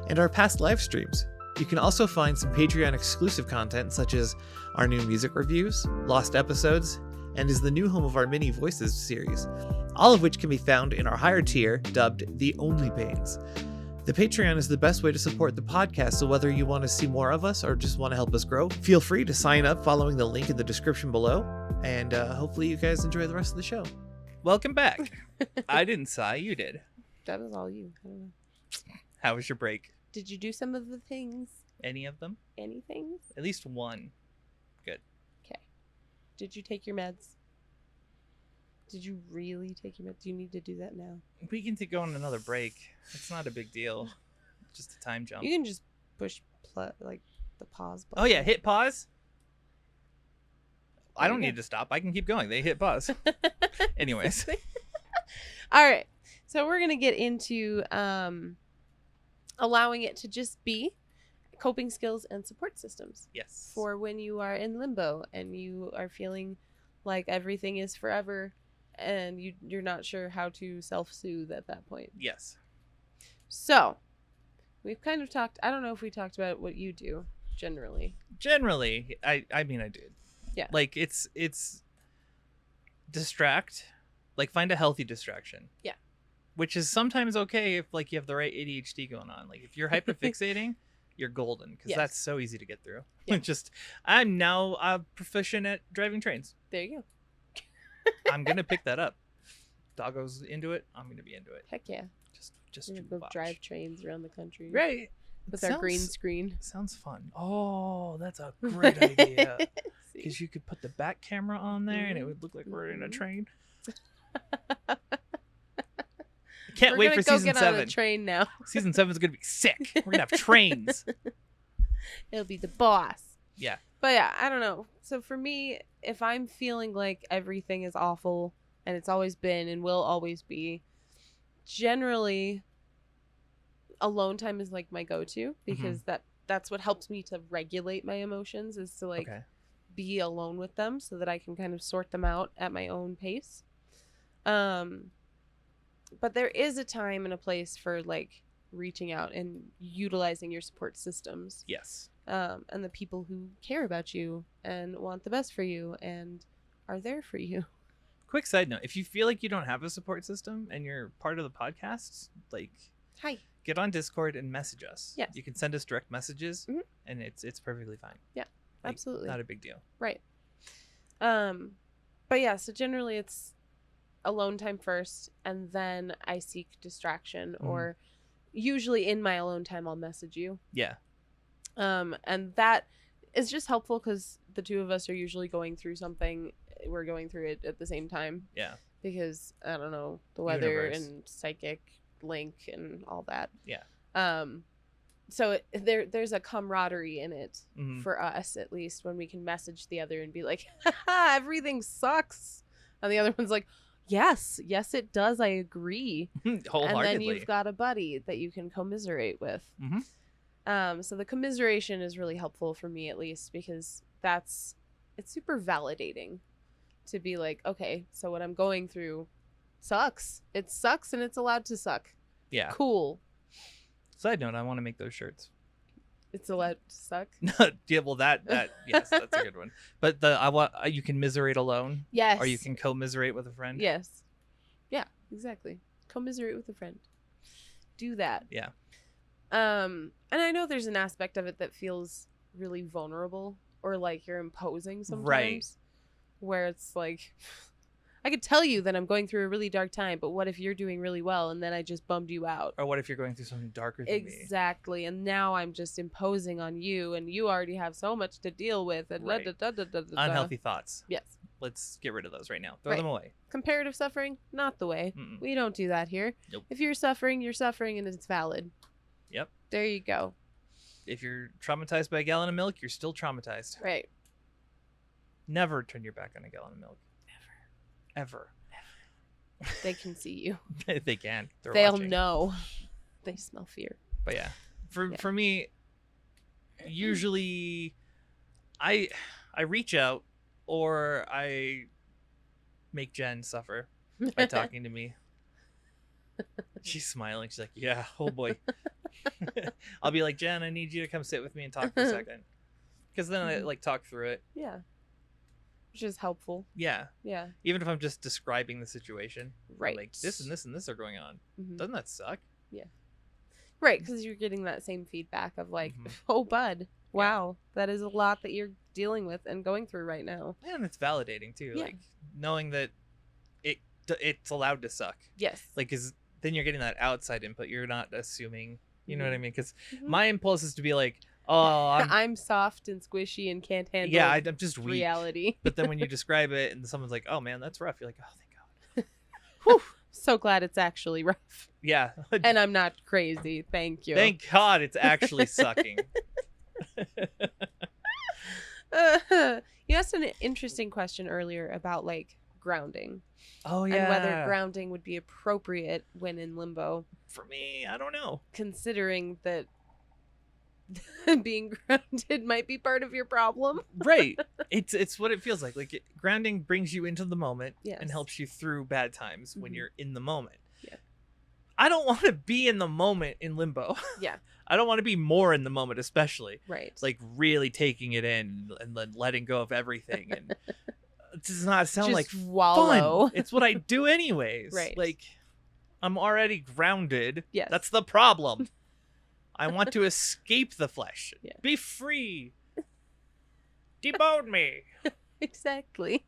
and our past live streams. You can also find some Patreon exclusive content such as our new music reviews, lost episodes, and is the new home of our Mini Voices series, all of which can be found in our higher tier dubbed The Only Pains. The Patreon is the best way to support the podcast, so whether you want to see more of us or just want to help us grow, feel free to sign up following the link in the description below, and hopefully you guys enjoy the rest of the show. Welcome back. I didn't sigh, you did. That was all you. I don't know. How was your break? Did you do some of the things? Any of them? Anything? At least one. Good. Okay. Did you take your meds? Did you really take your meds? Do you need to do that now? We can go on another break. It's not a big deal. Just a time jump. You can just push like the pause button. Oh yeah, hit pause. I There don't you need to stop. I can keep going. They hit pause. Anyways. All right. So we're going to get into allowing it to just be coping skills and support systems. Yes. For when you are in limbo and you are feeling like everything is forever and you're not sure how to self-soothe at that point. Yes. So we've kind of talked, I don't know if we talked about what you do generally. Generally, I mean I did. Yeah. Like it's distract, like find a healthy distraction. Yeah. Which is sometimes okay if like you have the right ADHD going on. Like if you're hyperfixating, you're golden because Yes. that's so easy to get through. Yeah. I'm now proficient at driving trains. There you go. I'm gonna pick that up. Doggo's into it. I'm gonna be into it. Heck yeah. Just We're to gonna go watch. drive trains around the country. Right. With our green screen. Sounds fun. Oh, that's a great idea. See? Because you could put the back camera on there and it would look like we're in a train. Can't wait for season get 7. on a train now. Season 7 is gonna be sick. We're gonna have trains. It'll be the boss. Yeah. But yeah, I don't know. So for me, if I'm feeling like everything is awful and it's always been and will always be, generally alone time is like my go-to because that's what helps me to regulate my emotions is to like be alone with them so that I can kind of sort them out at my own pace. But there is a time and a place for like reaching out and utilizing your support systems. Yes. And the people who care about you and want the best for you and are there for you. Quick side note: if you feel like you don't have a support system and you're part of the podcast, like, Hi. get on Discord and message us. Yes. You can send us direct messages, Mhm. and it's perfectly fine. Yeah, Like, absolutely. not a big deal. Right. But yeah, so generally it's alone time first, and then I seek distraction, or usually in my alone time I'll message you. Yeah. And that is just helpful because the two of us are usually going through something we're going through it at the same time. Yeah. Because I don't know, the weather Universe. and psychic link and all that. Yeah. So there's a camaraderie in it Mhm. for us, at least, when we can message the other and be like, haha, everything sucks. And the other one's like, yes, it does. I agree. Wholeheartedly. And then you've got a buddy that you can commiserate with. So the commiseration is really helpful for me, at least, because it's super validating to be like, okay, so what I'm going through sucks. It sucks and it's allowed to suck. Yeah. Cool. Side note, I want to make those shirts. It's allowed to suck. Yeah, well, that yes, that's a good one. But you can miserate alone. Yes. Or you can commiserate with a friend. Yes. Yeah, exactly. Commiserate with a friend. Do that. Yeah. And I know there's an aspect of it that feels really vulnerable, or like you're imposing sometimes. Right. Where it's like, I could tell you that I'm going through a really dark time, but what if you're doing really well and then I just bummed you out? Or what if you're going through something darker than me? Exactly. And now I'm just imposing on you, and you already have so much to deal with. And Right. Unhealthy thoughts. Yes. Let's get rid of those right now. Throw them away. Comparative suffering, not the way. Mm-mm. We don't do that here. Nope. If you're suffering, and it's valid. Yep. There you go. If you're traumatized by a gallon of milk, you're still traumatized. Right. Never turn your back on a gallon of milk. Ever. They can see you. They can. They'll watching. know. They smell fear. But yeah, for me, usually, I reach out, or I make Jen suffer by talking to me. She's smiling. She's like, "Yeah, oh boy." I'll be like, "Jen, I need you to come sit with me and talk for a second," because then I like talk through it. Yeah. Which is helpful. Yeah. Yeah. Even if I'm just describing the situation. Right. Like this and this and this are going on. Mhm. Doesn't that suck? Yeah. Right, because you're getting that same feedback of like, Mhm. oh, bud, wow, that is a lot that you're dealing with and going through right now. And it's validating too. Yeah. Like knowing that it's allowed to suck. Yes. Like, because then you're getting that outside input. You're not assuming. You know what I mean? Because Mhm. my impulse is to be like, oh, I'm soft and squishy and can't handle yeah, I'm just weak. reality. But then when you describe it and someone's like, oh man, that's rough, you're like, oh, thank God. Whew. So glad it's actually rough. Yeah. And I'm not crazy. Thank you. Thank God it's actually sucking. You asked an interesting question earlier about like grounding. Oh yeah. And whether grounding would be appropriate when in limbo. For me, I don't know. Considering that being grounded might be part of your problem. Right. It's what it feels like. Like grounding brings you into the moment Yes. and helps you through bad times when Mhm. you're in the moment. Yeah. I don't want to be in the moment in limbo. Yeah. I don't want to be more in the moment, especially. Right. Like really taking it in and then letting go of everything. And it does not sound just like wallow. fun. It's what I do anyways. Right. Like I'm already grounded. Yes. That's the problem. I want to escape the flesh. Yeah. Be free. Debone me. Exactly.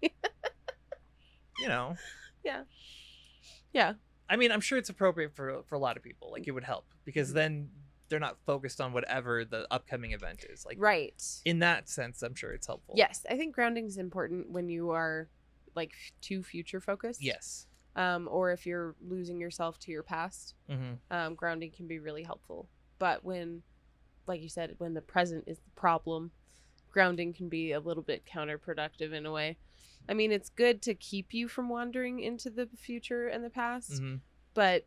You know. Yeah. Yeah. I mean, I'm sure it's appropriate for a lot of people. Like it would help because then they're not focused on whatever the upcoming event is. Like Right. in that sense, I'm sure it's helpful. Yes, I think grounding is important when you are like too future focused. Yes. Or if you're losing yourself to your past, Mm-hmm. grounding can be really helpful. But when, like you said, when the present is the problem, grounding can be a little bit counterproductive in a way. I mean, it's good to keep you from wandering into the future and the past, Mm-hmm. but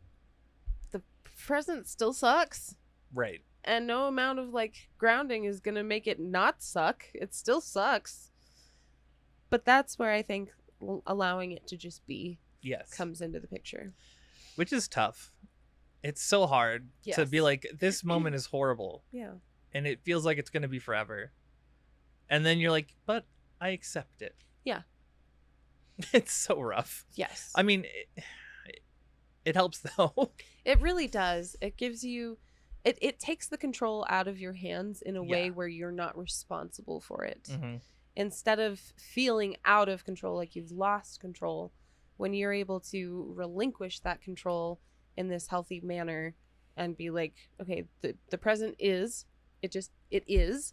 the present still sucks. Right. And no amount of like grounding is going to make it not suck. It still sucks. But that's where I think allowing it to just be Yes. comes into the picture. Which is tough. It's so hard to be Yes. like, this moment is horrible Yeah. and it feels like it's going to be forever. And then you're like, but I accept it. Yeah. It's so rough. Yes. I mean, it helps though. It really does. It gives you it takes the control out of your hands in a way Yeah. where you're not responsible for it. Mm-hmm. Instead of feeling out of control, like you've lost control, when you're able to relinquish that control in this healthy manner and be like, okay, the present is, it is.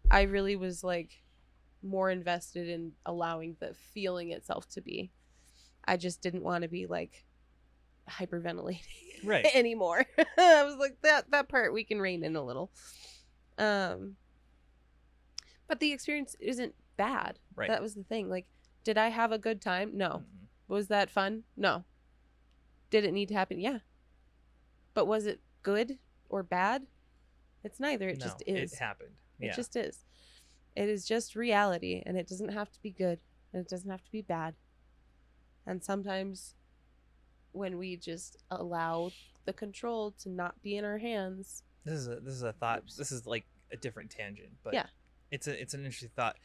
I really was like more invested in allowing the feeling itself to be. I just didn't want to be like hyperventilating Right. anymore. I was like, that part we can rein in a little. But the experience isn't bad. Right. That was the thing. Like, did I have a good time? No. Mm-mm. Was that fun? No. Did it need to happen? Yeah. But was it good or bad? It's neither. It No, just is. It happened. It Yeah. just is. It is just reality, and it doesn't have to be good, and it doesn't have to be bad. And sometimes when we just allow the control to not be in our hands. This is a thought. Oops. This is like a different tangent, but Yeah. it's an interesting thought.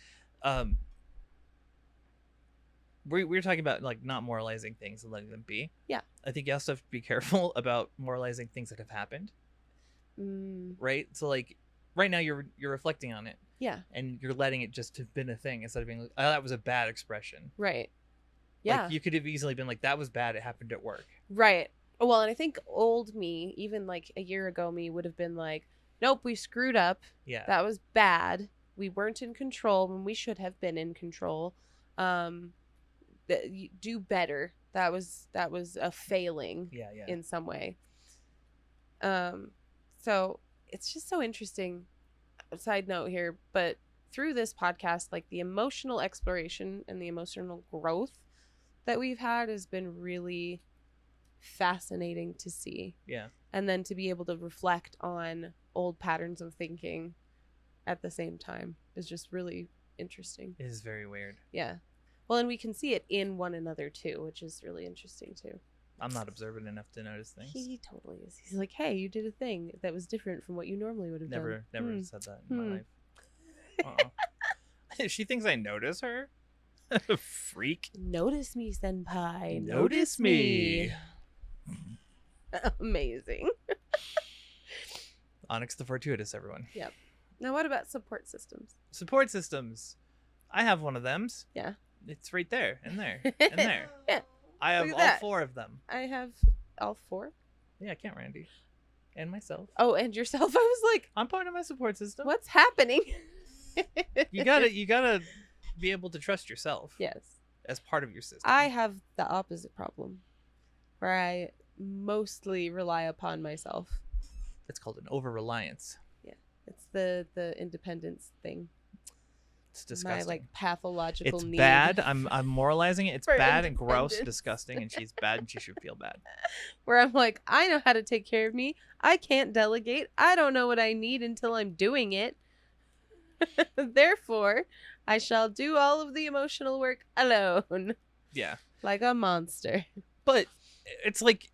We're talking about like not moralizing things and letting them be. Yeah. I think you also have to be careful about moralizing things that have happened. Right. So like right now you're reflecting on it. Yeah. And you're letting it just have been a thing instead of being like, oh, that was a bad expression. Right. Yeah. Like you could have easily been like, that was bad. It happened at work. Right. Well, and I think old me, even like a year ago me, would have been like, nope, we screwed up. Yeah. That was bad. We weren't in control when we should have been in control. Do better. That was a failing. Yeah. Yeah. In some way. So it's just so interesting. Side note here, but through this podcast, like the emotional exploration and the emotional growth that we've had has been really fascinating to see. Yeah. And then to be able to reflect on old patterns of thinking at the same time is just really interesting. It is very weird. Yeah. Well, and we can see it in one another too, which is really interesting too. I'm not observant enough to notice things. He totally is. He's like, hey, you did a thing that was different from what you normally would have done. Never said that in my life. She thinks I notice her. Freak. Notice me, senpai. Notice me. Amazing. Onyx the Fortuitous, everyone. Yep. Now, what about support systems? Support systems. I have one of them. Yeah. It's right there and there and there. Yeah. I have Look at all that. 4 of them. I have all 4. Yeah, I can't, Randy. And myself. Oh, and yourself. I was like, I'm part of my support system. what's happening? You gotta be able to trust yourself. Yes. As part of your system. I have the opposite problem, where I mostly rely upon myself. It's called an over-reliance. Yeah. It's the independence thing. It's disgusting. My like pathological it's need. bad. I'm moralizing it. It's for bad and gross and independence. disgusting, and she's bad and she should feel bad. Where I'm like, I know how to take care of me. I can't delegate. I don't know what I need until I'm doing it. Therefore, I shall do all of the emotional work alone. Yeah. Like a monster. But it's like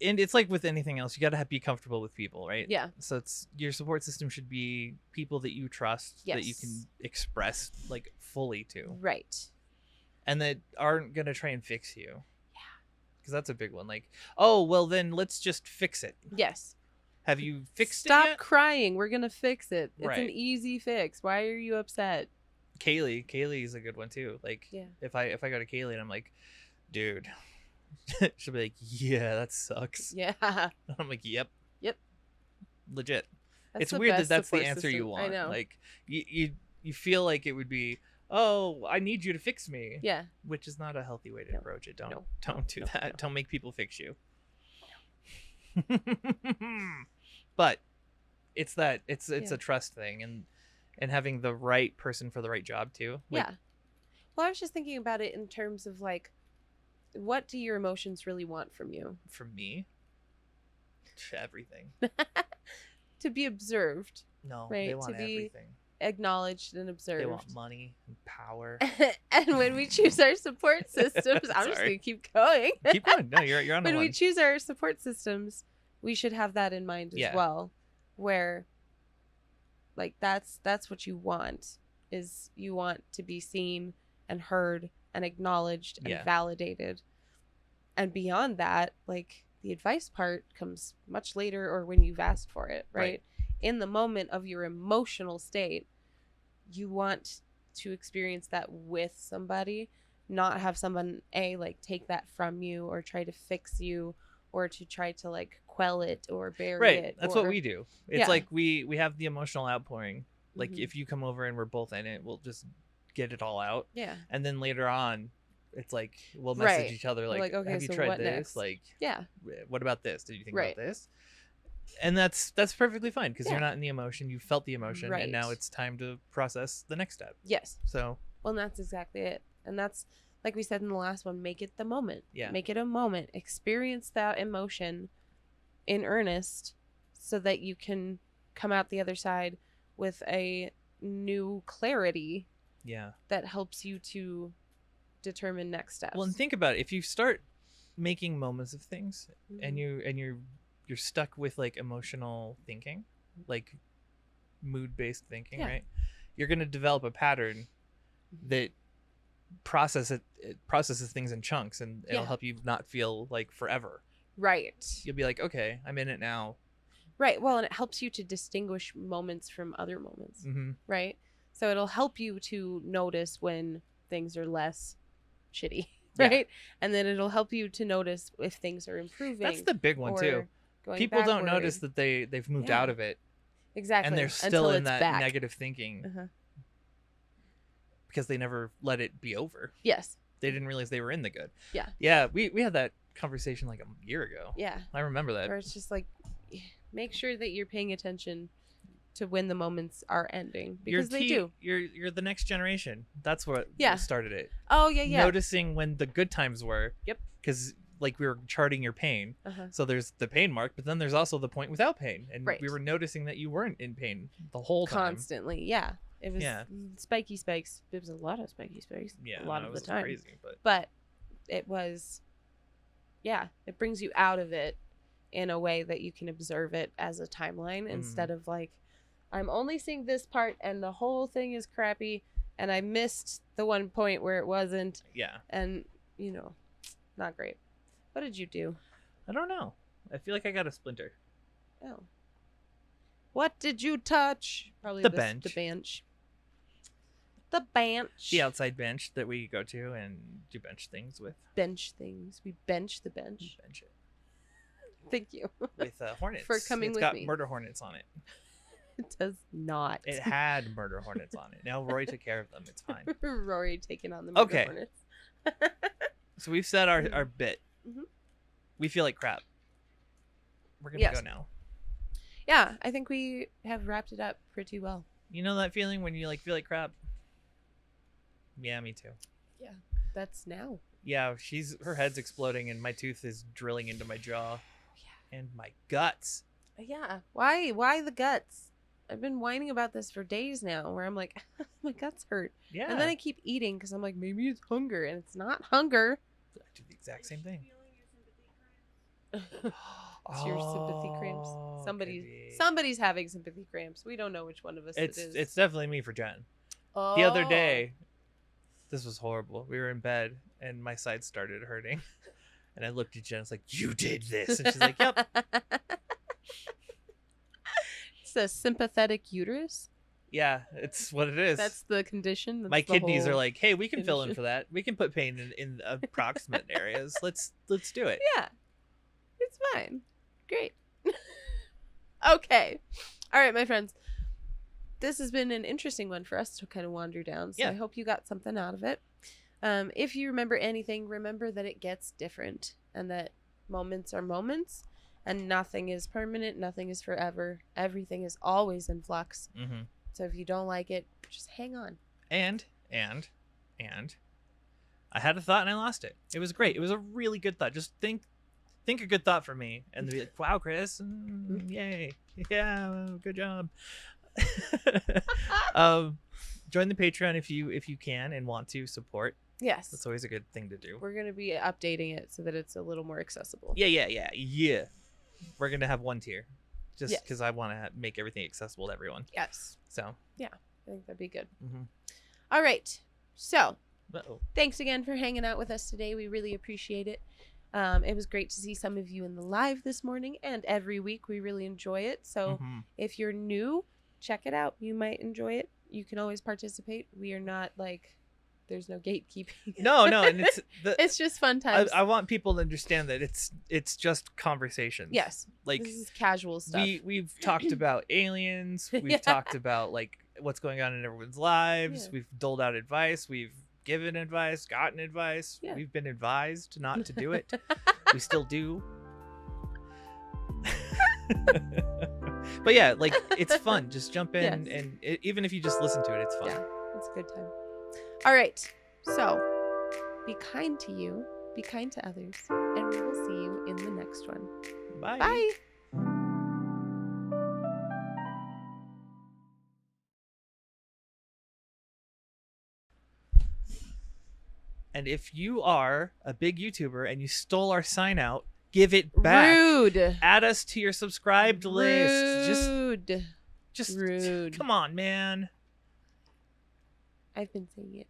with anything else, you gotta be comfortable with people, right? Yeah. So it's your support system should be people that you trust, that you Yes. can express like fully to, Right. and that aren't gonna try and fix you. Yeah. Because that's a big one. Like, oh well, then let's just fix it. Yes. Have you fixed Stop it yet? crying. We're going to fix it. It's Right. an easy fix. Why are you upset? Kaylee is a good one too. Like, Yeah. if I go to Kaylee and I'm like, dude, she'll be like, yeah, that sucks. Yeah. I'm like, yep. Legit. That's It's the weird that best that's the support answer you system. want. I know. Like you feel like it would be, oh, I need you to fix me. Yeah. Which is not a healthy way to No. approach it. Don't No. do No. that. No. Don't make people fix you. But it's Yeah. a trust thing and having the right person for the right job too. Like, Yeah. Well, I was just thinking about it in terms of like, what do your emotions really want from you? for me, everything. To be observed, No, Right, they to want be everything. acknowledged, and They observed. want money and power. And when we choose our support systems, I'm just Sorry. going to keep going. Keep going. No, you're on the When we one. choose our support systems, we should have that in mind as Yeah. well, where like that's what you want, is you want to be seen and heard and acknowledged and Yeah. validated. And beyond that, like the advice part comes much later, or when you've asked for it, right? Right. In the moment of your emotional state, you want to experience that with somebody, not have someone like take that from you or try to fix you or to try to like quell it or bury Right. it. That's or, what we do. It's Yeah. like we have the emotional outpouring Like Mhm. if you come over and we're both in it, we'll just get it all out. Yeah. And then later on, it's like we'll Right. message each other We're like, okay, have you so tried what this? next? Like, Yeah. what about this? Did you think Right. about this? And that's perfectly fine because Yeah. you're not in the emotion. You felt the emotion, and now Right. it's time to process the next step. Yes. So Well, and that's exactly it. And that's like we said in the last one, make it the moment. Yeah. Make it a moment. Experience that emotion in earnest so that you can come out the other side with a new clarity yeah. that helps you to determine next steps. Well, and think about it. If you start making moments of things, and Mhm. you're stuck with like emotional thinking, like mood based thinking, Yeah. right? You're gonna develop a pattern that processes things in chunks, and it'll Yeah. help you not feel like forever. Right. You'll be like, okay, I'm in it now. Right. Well, and it helps you to distinguish moments from other moments. Mm-hmm. Right. So it'll help you to notice when things are less shitty. Yeah. Right. And then it'll help you to notice if things are improving. That's the big one or too. going People don't backward. notice that they've moved Yeah. out of it, Exactly. and they're until still in it's that back. negative thinking Uh-huh. because they never let it be over. Yes. They didn't realize they were in the good. Yeah. Yeah, we had that conversation like a year ago. Yeah. I remember that. Or it's just like, make sure that you're paying attention to when the moments are ending because they do. You're the next generation. That's what Yeah. started it. Oh yeah, yeah. Noticing when the good times were. Yep. Because like we were charting your pain. Uh-huh. So there's the pain mark, but then there's also the point without pain, and Right. we were noticing that you weren't in pain the whole time. Constantly. Yeah. It was Yeah. spiky spikes. There was a lot of spiky spikes. Yeah, A lot no, of it the was time. crazy, But it was, yeah, it brings you out of it in a way that you can observe it as a timeline instead of like, I'm only seeing this part and the whole thing is crappy and I missed the one point where it wasn't. yeah. And, not great. What did you do? I don't know. I feel like I got a splinter. Oh. What did you touch? Probably The The bench. bench. The bench. The outside bench that we go to and do bench things with. Bench things. We bench the bench. Bench it Thank you. with hornets. For coming It's with got me. murder hornets on it. It does not. It had murder hornets on it. Now Roy took care of them. It's fine. Rory taking on the murder Okay. hornets. So we've said our bit. Mhm. We feel like crap. We're gonna Yes. go now. Yeah, I think we have wrapped it up pretty well. You know that feeling when you like feel like crap? Yeah, me too. That's now. Yeah, her head's exploding and my tooth is drilling into my jaw and my guts. Yeah. Why the guts? I've been whining about this for days now where I'm like, my guts hurt. Yeah. And then I keep eating because I'm like, maybe it's hunger. And it's not hunger. I do the exact same thing. It's your sympathy cramps. Oh, Somebody's having sympathy cramps. We don't know which one of us It's it is. it's definitely me for Jen. oh. The other day, this was horrible. We were in bed and my side started hurting. And I looked at Jen, I was like, you did this. And she's like, yep. It's a sympathetic uterus. Yeah, it's what it is. That's the condition. That's My the kidneys are whole- like, hey, we can fill in condition. for that. We can put pain in approximate areas. Let's do it. Yeah. It's fine. Great. Okay. All right, my friends. This has been an interesting one for us to kind of wander down. So Yeah. I hope you got something out of it. If you remember anything, remember that it gets different and that moments are moments and nothing is permanent. Nothing is forever. Everything is always in flux. Mm-hmm. So if you don't like it, just hang on. And I had a thought and I lost it. It was great. It was a really good thought. Just think a good thought for me and be like, wow, Chris, yay, yeah, good job. Join the Patreon if you can and want to support. Yes. That's always a good thing to do. We're going to be updating it so that it's a little more accessible. Yeah. We're gonna have one tier, just Yes. because I want to make everything accessible to everyone. Yes. So. I think that'd be good. Mm-hmm. All right. So Uh-oh. thanks again for hanging out with us today. We really appreciate it. It was great to see some of you in the live this morning and every week. We really enjoy it. So Mhm. if you're new, check it out. You might enjoy it. You can always participate. We are not like, there's no gatekeeping. No, and It's just fun times. I want people to understand that it's just conversations. Yes. Like This is casual stuff. we've talked about aliens. We've Yeah. talked about like what's going on in everyone's lives. Yeah. We've doled out advice. We've given advice, gotten advice. Yeah. We've been advised not to do it. We still do. But yeah, like, it's fun. Just jump in, Yes. and even if you just listen to it, it's fun. Yeah, it's a good time. All right. So be kind to you, be kind to others, and we will see you in the next one. Bye. Bye. And if you are a big YouTuber and you stole our sign out, give it back. Rude. Add us to your subscribed list. Rude. Just Rude. come on, man. I've been saying it.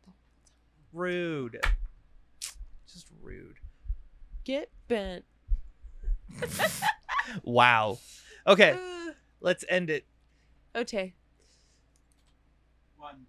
Rude. Just rude. Get bent. Wow. Okay, let's end it. Okay. 1.